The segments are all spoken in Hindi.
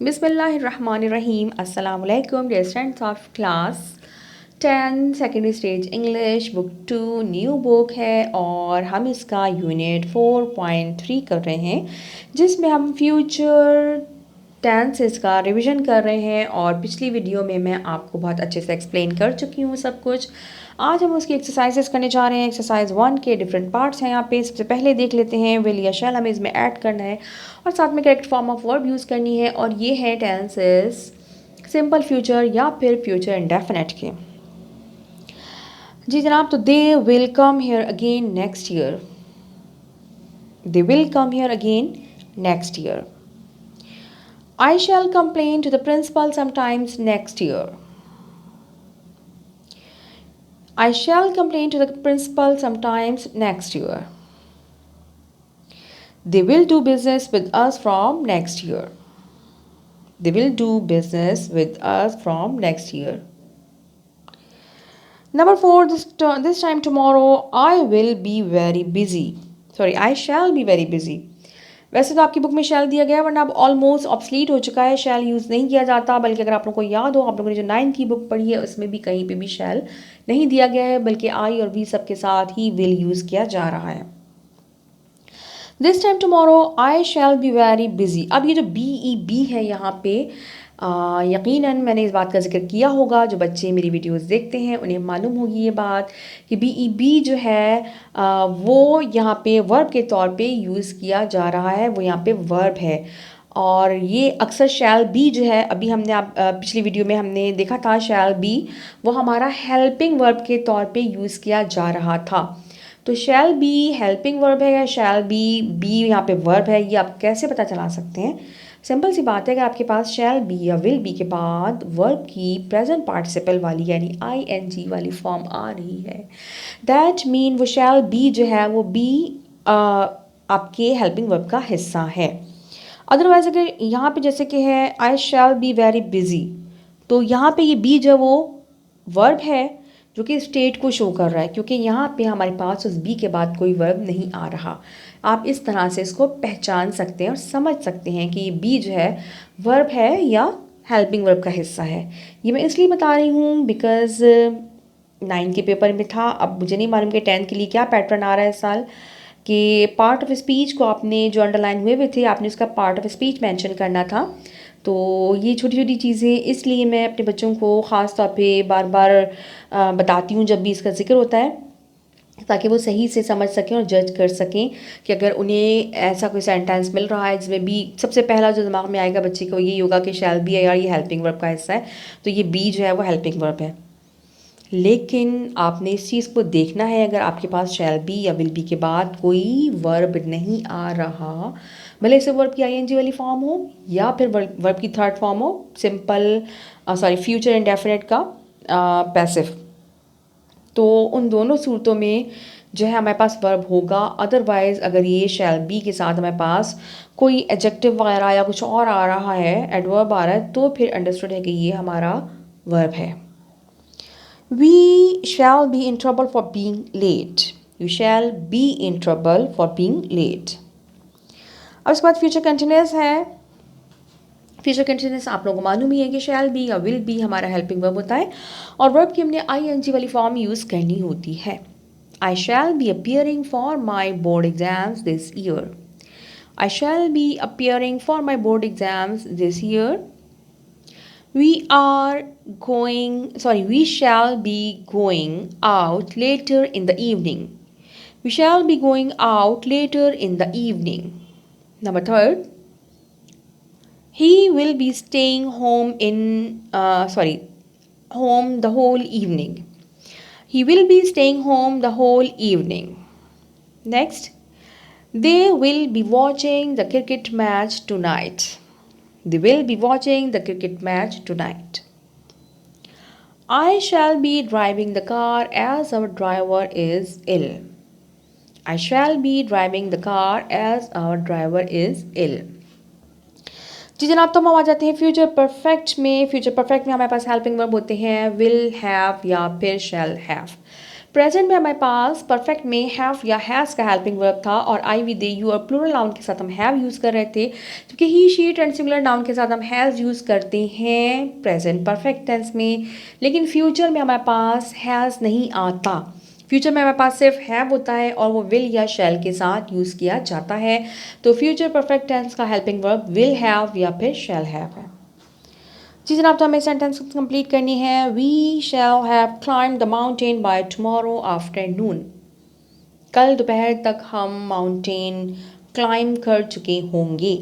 बिस्मिल्लाहिर्रहमानिर्रहीम अस्सलाम वालेकुम dear students of class 10 secondary stage English book 2 new book है और हम इसका यूनिट 4.3 कर रहे हैं जिसमें हम फ्यूचर टेंसेस का रिवीजन कर रहे हैं और पिछली वीडियो में मैं आपको बहुत अच्छे से एक्सप्लेन कर चुकी हूँ सब कुछ। आज हम उसकी एक्सरसाइजेस करने जा रहे हैं। एक्सरसाइज 1 के डिफरेंट पार्ट्स हैं यहाँ पे। सबसे पहले देख लेते हैं विल या शैल हमें इसमें ऐड करना है और साथ में correct form of verb use करनी है और ये है टेंसेस सिंपल फ्यूचर या फिर फ्यूचर इंडेफिनिट के। जी जनाब, तो they will come here again next year. They will come here again next year. I shall complain to the principal sometimes next year. I shall complain to the principal sometimes next year. They will do business with us from next year. They will do business with us from next year. Number 4, this time tomorrow I will be very busy. Sorry, I shall be very busy. वैसे तो आपकी बुक में शैल दिया गया है वरना अब ऑलमोस्ट ऑब्सलीट हो चुका है, शैल यूज़ नहीं किया जाता। बल्कि अगर आप लोगों को याद हो, आप लोगों ने जो 9th की बुक पढ़ी है उसमें भी कहीं पे भी शैल नहीं दिया गया है, बल्कि आई और वी सब के साथ ही विल यूज़ किया जा रहा है। This time tomorrow I shall be very busy. अब ये जो BEB है यहाँ पे यकीनन मैंने इस बात का जिक्र किया होगा। जो बच्चे मेरी वीडियोस देखते हैं उन्हें मालूम होगी ये बात कि BEB जो है वो यहाँ पे वर्ब के तौर पे यूज़ किया जा रहा है। वो यहाँ पे वर्ब है और ये अक्सर शैल बी जो है, अभी हमने पिछली वीडियो में हमने देखा था शैल बी वो हमारा हेल्पिंग वर्ब के तौर पे यूज़ किया जा रहा था। तो शैल बी हेल्पिंग वर्ब है या शैल बी यहाँ पे वर्ब है, ये आप कैसे पता चला सकते हैं? सिंपल सी बात है, अगर आपके पास शैल बी या विल बी के बाद वर्ब की प्रेजेंट पार्टिसिपल वाली यानी ING वाली फॉर्म आ रही है, दैट मीन वो शैल बी जो है वो बी आपके हेल्पिंग वर्ब का हिस्सा है। अदरवाइज अगर यहाँ पे जैसे कि है आई शैल बी वेरी बिजी, तो यहाँ पे ये बी जो वो वर्ब है जो कि स्टेट को शो कर रहा है, क्योंकि यहाँ पे हमारे पास उस बी के बाद कोई वर्ब नहीं आ रहा। आप इस तरह से इसको पहचान सकते हैं और समझ सकते हैं कि ये बी जो है वर्ब है या हेल्पिंग वर्ब का हिस्सा है। ये मैं इसलिए बता रही हूँ बिकॉज़ 9 के पेपर में था। अब मुझे नहीं मालूम कि 10 के लिए क्या पैटर्न आ रहा है इस साल, कि पार्ट ऑफ स्पीच को आपने जो अंडरलाइन हुए थे आपने उसका पार्ट ऑफ स्पीच मेंशन करना था। तो ये छोटी छोटी चीज़ें इसलिए मैं अपने बच्चों को ख़ास तौर पे बार बार बताती हूँ जब भी इसका जिक्र होता है, ताकि वो सही से समझ सकें और जज कर सकें कि अगर उन्हें ऐसा कोई सेंटेंस मिल रहा है जिसमें बी सबसे पहला जो दिमाग में आएगा बच्चे को ये होगा कि शैल बी है यार, ये हेल्पिंग वर्ब का हिस्सा है, तो ये बी जो है वो हेल्पिंग वर्ब है। लेकिन आपने इस चीज़ को देखना है, अगर आपके पास शैल बी या विल बी के बाद कोई वर्ब नहीं आ रहा, भले से वर्ब की ING वाली फॉर्म हो या फिर वर्ब की थर्ड फॉर्म हो सिंपल फ्यूचर इंडेफिनिट का पैसिव, तो उन दोनों सूरतों में जो है हमारे पास वर्ब होगा। अदरवाइज़ अगर ये शैल बी के साथ हमारे पास कोई एडजेक्टिव वगैरह या कुछ और आ रहा है, एडवर्ब आ रहा है, तो फिर अंडरस्टूड है कि ये हमारा वर्ब है। We shall be in trouble for being late. You shall be in trouble for being late. अब इसके बाद फ्यूचर कंटिन्यूस है। फ्यूचर कंटिन्यूस आप लोगों को मालूम ही है कि शैल बी या विल बी हमारा हेल्पिंग वर्ब होता है और वर्ब की हमने ING वाली फॉर्म यूज़ करनी होती है। I shall be appearing for my board exams this year. I shall be appearing for my board exams this year. We shall be going out later in the evening. We shall be going out later in the evening. Number 3, he will be staying home home the whole evening. He will be staying home the whole evening. Next, they will be watching the cricket match tonight. They will be watching the cricket match tonight. I shall be driving the car as our driver is ill. I shall be driving the car as our driver is ill. जी जनाब, तो हम आ जाते हैं फ्यूचर परफेक्ट में। फ्यूचर परफेक्ट में हमारे पास हेल्पिंग वर्ब होते हैं विल हैव या फिर शैल हैव। प्रेजेंट में हमारे पास परफेक्ट में हैव या हैज़ का हेल्पिंग वर्ब था और आई वी दे यू और प्लूरल नाउन के साथ हम हैव यूज़ कर रहे थे, क्योंकि ही शी एंड सिंगुलर नाउन के साथ हम हैज़ यूज़ करते हैं प्रेजेंट परफेक्ट टेंस में। लेकिन फ्यूचर में हमारे पास हैज़ नहीं आता, फ्यूचर में हमारे पास सिर्फ हैव होता है और वो विल या शैल के साथ यूज़ किया जाता है। तो फ्यूचर परफेक्ट टेंस का हेल्पिंग वर्ब विल हैव या फिर शैल हैव है। जी जनाब, तो हमें सेंटेंस कंप्लीट करनी है। We shall have climb the mountain by tomorrow afternoon. कल दोपहर तक हम माउंटेन क्लाइंब कर चुके होंगे।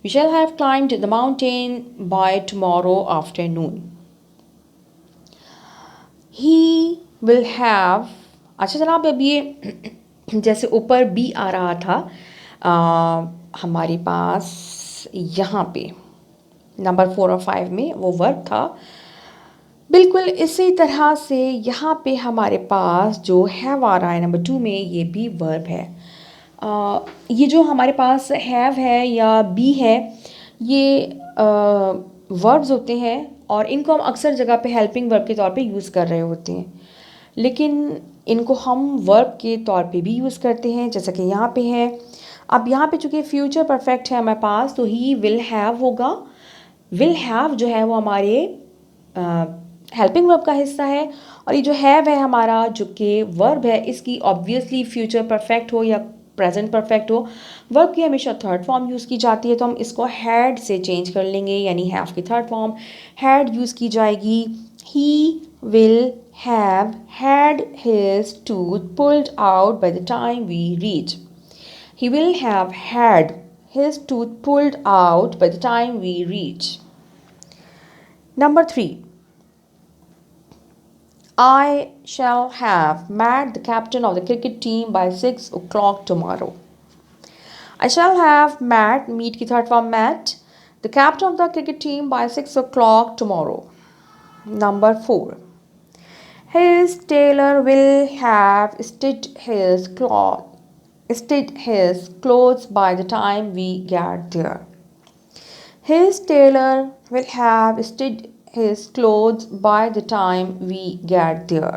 We shall have climbed the mountain by tomorrow afternoon. He will have, अच्छा जनाब, अब ये जैसे ऊपर बी आ रहा था हमारे पास यहाँ पे नंबर 4 और 5 में वो वर्ब था, बिल्कुल इसी तरह से यहाँ पे हमारे पास जो हैव आ रहा है नंबर 2 में, ये भी वर्ब है। ये जो हमारे पास हैव है या बी है, ये वर्ब्स होते हैं और इनको हम अक्सर जगह पे हेल्पिंग वर्ब के तौर पे यूज़ कर रहे होते हैं, लेकिन इनको हम वर्ब के तौर पे भी यूज़ करते हैं, जैसा कि यहाँ पे है। अब यहाँ पे चूँकि फ्यूचर परफेक्ट है हमारे पास, तो ही विल हैव होगा। विल हैव जो है वो हमारे हेल्पिंग वर्ब का हिस्सा है, और ये जो हैव है हमारा जो कि वर्ब है, इसकी ऑब्वियसली फ्यूचर परफेक्ट हो या प्रेजेंट परफेक्ट हो, वर्ब की हमेशा थर्ड फॉर्म यूज़ की जाती है, तो हम इसको हैड से चेंज कर लेंगे, यानी हैव की थर्ड फॉर्म हैड यूज़ की जाएगी। He will have had his tooth pulled out by the time we reach. He will have had his tooth pulled out by the time we reach. Number 3. I shall have met the captain of the cricket team by 6 o'clock tomorrow. I shall have meet की third form met, the captain of the cricket team by 6 o'clock tomorrow. Number 4. His tailor will have stitched his clothes by the time we get there. His tailor will have stitched his clothes by the time we get there.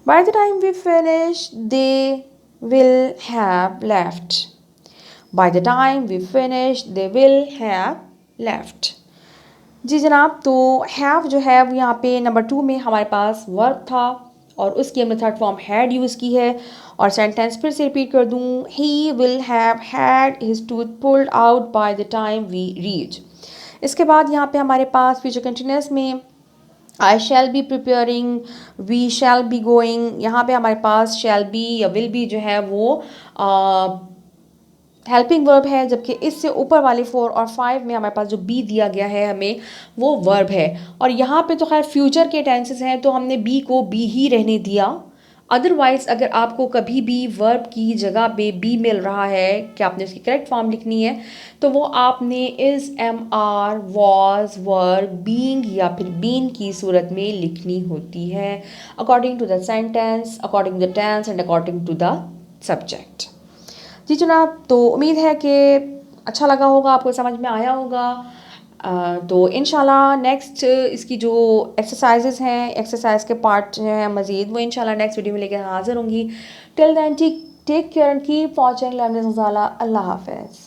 By the time we finish, they will have left. By the time we finish, they will have left. जी जनाब, तो हैव जो है वो यहाँ पे नंबर 2 में हमारे पास वर्ब था और उसकी हमने थर्ड फॉर्म हैड यूज़ की है। और सेंटेंस फिर से रिपीट कर दूँ, he will have had his tooth pulled out by the time we reach. इसके बाद यहाँ पे हमारे पास फ्यूचर कंटिन्यूअस में I shall be preparing, we shall be going, यहाँ पे हमारे पास शैल बी या विल बी जो है वो हेल्पिंग वर्ब है, जबकि इससे ऊपर वाले 4 और 5 में हमारे पास जो बी दिया गया है हमें, वो वर्ब है। और यहाँ पे तो खैर फ्यूचर के टेंसेस हैं, तो हमने बी को बी ही रहने दिया। अदरवाइज़ अगर आपको कभी भी वर्ब की जगह पे बी मिल रहा है कि आपने उसकी करेक्ट फॉर्म लिखनी है, तो वो आपने is, am are, was, were, being या फिर बीन की सूरत में लिखनी होती है, according to the sentence, according to the tense and according to the subject. जी जनाब, तो उम्मीद है कि अच्छा लगा होगा, आपको समझ में आया होगा। तो इंशाल्लाह नेक्स्ट इसकी जो एक्सरसाइजेस हैं, एक्सरसाइज के पार्ट हैं मज़ीद, वो इंशाल्लाह नेक्स्ट वीडियो में लेकर हाज़िर होंगी। Till then take care and keep watching learning. अल्लाह हाफ़िज़।